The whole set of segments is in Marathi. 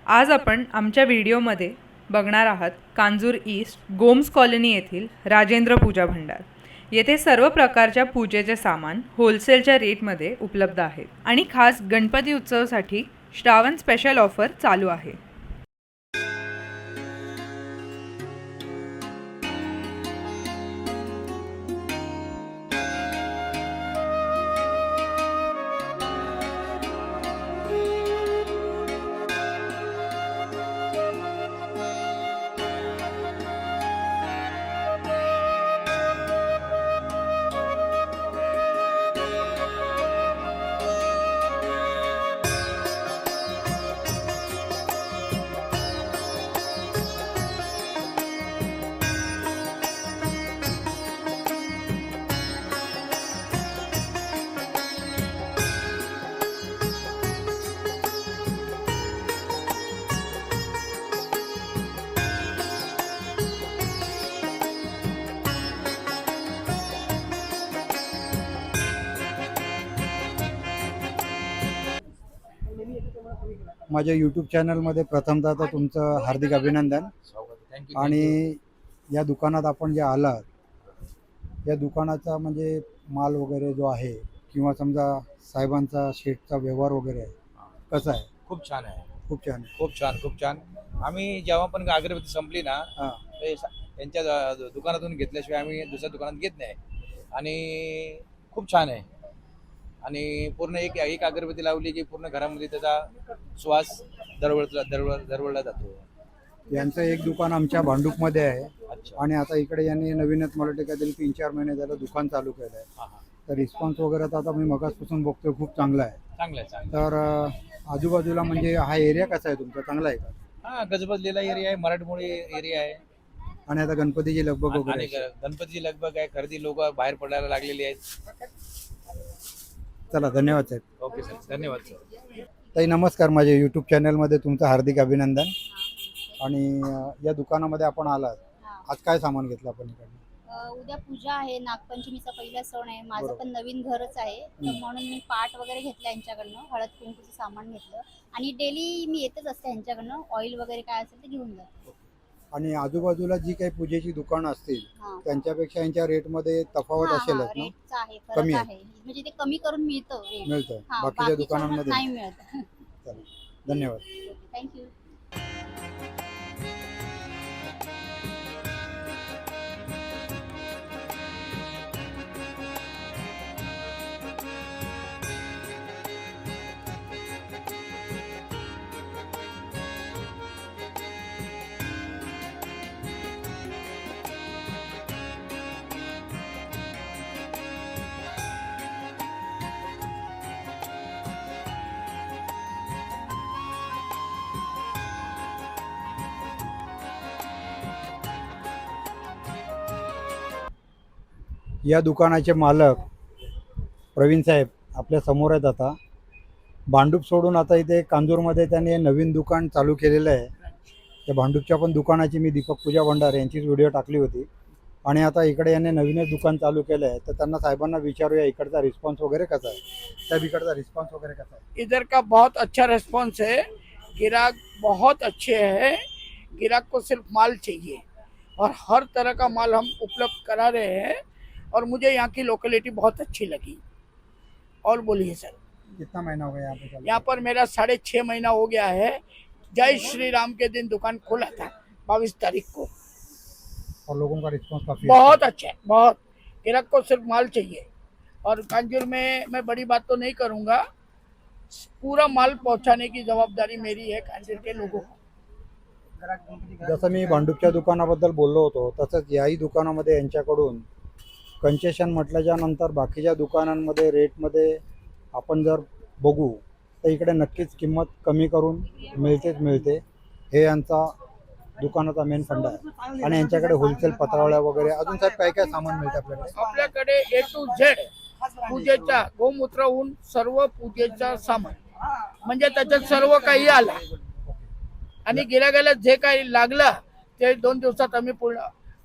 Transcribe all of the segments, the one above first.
आज आपण आमच्या व्हिडिओमध्ये बघणार आहात कांजूर ईस्ट गोम्स कॉलनी येथील राजेंद्र पूजा भंडार. येथे सर्व प्रकारच्या पूजेचे सामान होलसेलच्या रेटमध्ये उपलब्ध आहेत आणि खास गणपती उत्सवासाठी श्रावण स्पेशल ऑफर चालू आहे. माझ्या यूट्यूब चॅनलमध्ये प्रथमतः तर तुमचं हार्दिक अभिनंदन. आणि या दुकानात आपण जे आलात, या दुकानाचा म्हणजे माल वगैरे जो आहे किंवा समजा साहेबांचा शेठचा व्यवहार वगैरे आहे, कसा आहे? खूप छान आहे. खूप छान आहे. खूप छान. आम्ही जेव्हा पण अगरबत्ती संपली ना, हां त्यांच्या दुकानातून घेतल्याशिवाय आम्ही दुसऱ्या दुकानात घेत नाही. आणि खूप छान आहे. आणि पूर्ण एक एक अगरबत्ती लावली की पूर्ण घरामध्ये त्याचा श्वास दरवळला जातो. यांचं एक दुकान आमच्या भांडूपमध्ये आहे. अच्छा. आणि आता इकडे यांनी नवीनच मला वाटतं काहीतरी 3-4 महिने झालं दुकान चालू केलं आहे. हा हा. तर रिस्पॉन्स वगैरे तर आता मी मगासपासून बघतोय खूप चांगला आहे. चांगलं आहे. तर आजूबाजूला म्हणजे हा एरिया कसा आहे तुमचा, चांगला आहे का? हा, गजबजलेला एरिया आहे, मराठमोळी एरिया आहे. आणि आता गणपतीची लगबग वगैरे आणि आहे. गणपतीची लगबग आहे, खरेदी लोक बाहेर पडायला लागलेली आहेत. चला, धन्यवाद साहेब. ओके सर, धन्यवाद सर. ताई नमस्कार. माझ्या यूट्यूब चॅनलमध्ये तुमचं हार्दिक अभिनंदन. आणि या दुकानामध्ये आपण आलात, आज काय सामान घेतलं आपण इकडे? उद्या पूजा आहे, नागपंचमीचा पहिला सण आहे. माझं बरोबर. पण नवीन घरच आहे, तर म्हणून मी पाट वगैरे घेतला यांच्याकडनं, हळद कुंकूचं सामान घेतलं. आणि डेली मी येतच असते यांच्याकडनं, ऑइल वगैरे काय असेल ते घेऊन जाते. आणि आजूबाजूला जी काही पूजेची दुकानं असतील हां. त्यांच्यापेक्षा यांच्या रेटमध्ये तफावत हां, असेलच हां, ना? रेटचा आहे, कमी फरक आहे. आहे. म्हणजे ते कमी करून मिळतं रेट. मिळतं हां, बाकीच्या बाकीच्या दुकानांमध्ये नाही मिळत. चला, धन्यवाद. थँक्यू. या दुकानाचे मालक प्रवीण साहेब आपल्या समोर आहेत. आता भांडूप सोडून आता इथे कांजूरमध्ये त्यांनी नवीन दुकान चालू केलेलं आहे. त्या भांडूपच्या पण दुकानाची मी दीपक पूजा भंडार यांचीच व्हिडिओ टाकली होती. आणि आता इकडे यांनी नवीनच दुकान चालू केलं आहे. तर त्यांना साहेबांना विचारूया इकडचा रिस्पॉन्स वगैरे कसा आहे. साहेब, इकडचा रिस्पॉन्स वगैरे कसा आहे? इधर का बहुत अच्छा रिस्पॉन्स है, ग्राहक बहुत अच्छे हैं। ग्राहक को सिर्फ माल चाहिए और हर तरह का माल हम उपलब्ध करा रहे हैं। और मुझे यहाँ की लोकेलिटी बहुत अच्छी लगी। और बोलिए सर। कितना महीना हो गया यहाँ पे चालू? यहाँ पर मेरा 6.5 महीना हो गया है। जय श्री राम के दिन दुकान खोला था 22 तारीख को। और लोगों का रिस्पॉन्स काफी बहुत अच्छा है, बहुत। ग्राहक को सिर्फ माल चाहिए। और कांजूर में मैं बड़ी बात तो नहीं करूँगा, पूरा माल पहुँचाने की जवाबदारी मेरी है कांजूर के लोगों को। जसं मी भांडूपच्या दुकानाबद्दल बोललो होतो, तसंच याही दुकानामध्ये यांच्याकडून कन्सेशन म्हटल्याच्या नंतर बाकीच्या दुकानांमध्ये रेटमध्ये आपण जर बघू तर इकडे नक्कीच किंमत कमी करून मिळते. हे यांचा दुकानाचा मेन फंडा आहे. आणि यांच्याकडे होलसेल पत्रावळ्या वगैरे अजून साहेब काय काय सामान मिळतं आपल्याकडे? आपल्याकडे A to Z पूजेचा गोमूत्रहून सर्व पूजेचा सामान, म्हणजे त्याच्यात सर्व काही आलं. आणि गिरायकाला जे काही लागलं ते 2 दिवसात आम्ही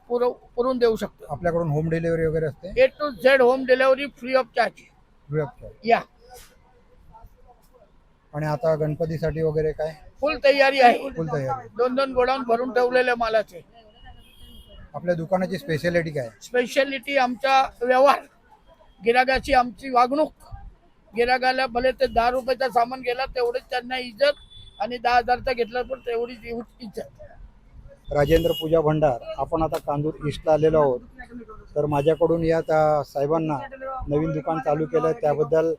पुरवून देऊ शकतो. आपल्याकडून होम डिलिव्हरी वगैरे असते? A to Z home delivery free of charge. Free of charge. या आणि आता गणपतीसाठी वगैरे काय फुल तयारी आहे. फुल तयारी? 2 गोडाऊन भरून ठेवलेले मालाचे. आपल्या दुकानाची स्पेशालिटी काय? स्पेशालिटी आमचा व्यवहार, गिरागाची आमची वागणूक. गिरागाला भले ते 10 रुपयाचा सामान गेला तेवढेच त्यांना इज्जत, आणि 10,000चा घेतला पण तेवढीच इज्जत. राजेंद्र पूजा भंडार, आपण आता कांजूर ईस्टला आलेलो आहोत. तर माझ्याकडून या त्या साहेबांना नवीन दुकान चालू केलं त्याबद्दल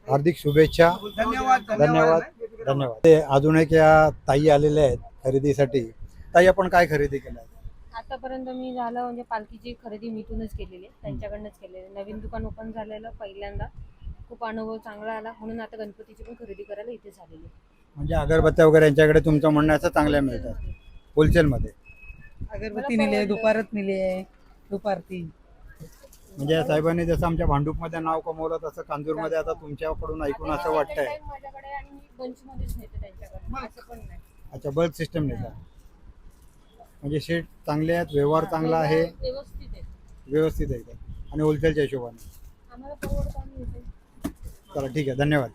हार्दिक शुभेच्छा. धन्यवाद. धन्यवाद धन्यवाद. ते अजून एक या ताई आलेल्या आहेत खरेदीसाठी. ताई, आपण काय खरेदी केलं? आतापर्यंत मी झालं म्हणजे पालखीची खरेदी मिठूनच केलेली आहे, त्यांच्याकडनंच केलेली आहे. नवीन दुकान ओपन झालेलं पहिल्यांदा, खूप अनुभव चांगला आला, म्हणून आता गणपतीची पण खरेदी करायला इथे झालेली आहे. म्हणजे अगरबत्त्या वगैरे यांच्याकडे तुमचं म्हणणं असं चांगल्या मिळतात होलसेलमध्ये? अगरबत्ती नेली आहे, दुपारत नेली आहे, दुपारती. म्हणजे या साहेबांनी जसं आमच्या भांडूपमध्ये नाव कमवलं तसं कांजूरमध्ये आता तुमच्याकडून ऐकून असं वाटतंय. माझ्याकडे आणि मी बंचमध्येच नेते त्यांच्याकडे, असं पण नाही. अच्छा, बल्क सिस्टम नाही का? म्हणजे शेट चांगले आहेत, व्यवहार चांगला आहे, व्यवस्थित आहे, व्यवस्थित आहे का? आणि होलसेलच्या हिशोबाने. आम्हाला परवडतं आम्ही इथे. चला, ठीक आहे, धन्यवाद.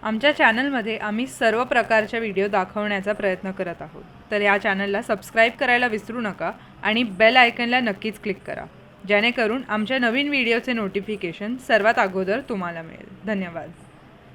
आमच्या चॅनलमध्ये आम्ही सर्व प्रकारच्या व्हिडिओ दाखवण्याचा प्रयत्न करत आहोत. तर या चॅनलला सबस्क्राईब करायला विसरू नका आणि बेल आयकनला नक्कीच क्लिक करा, जेणेकरून आमच्या नवीन व्हिडिओचे नोटिफिकेशन सर्वात अगोदर तुम्हाला मिळेल. धन्यवाद.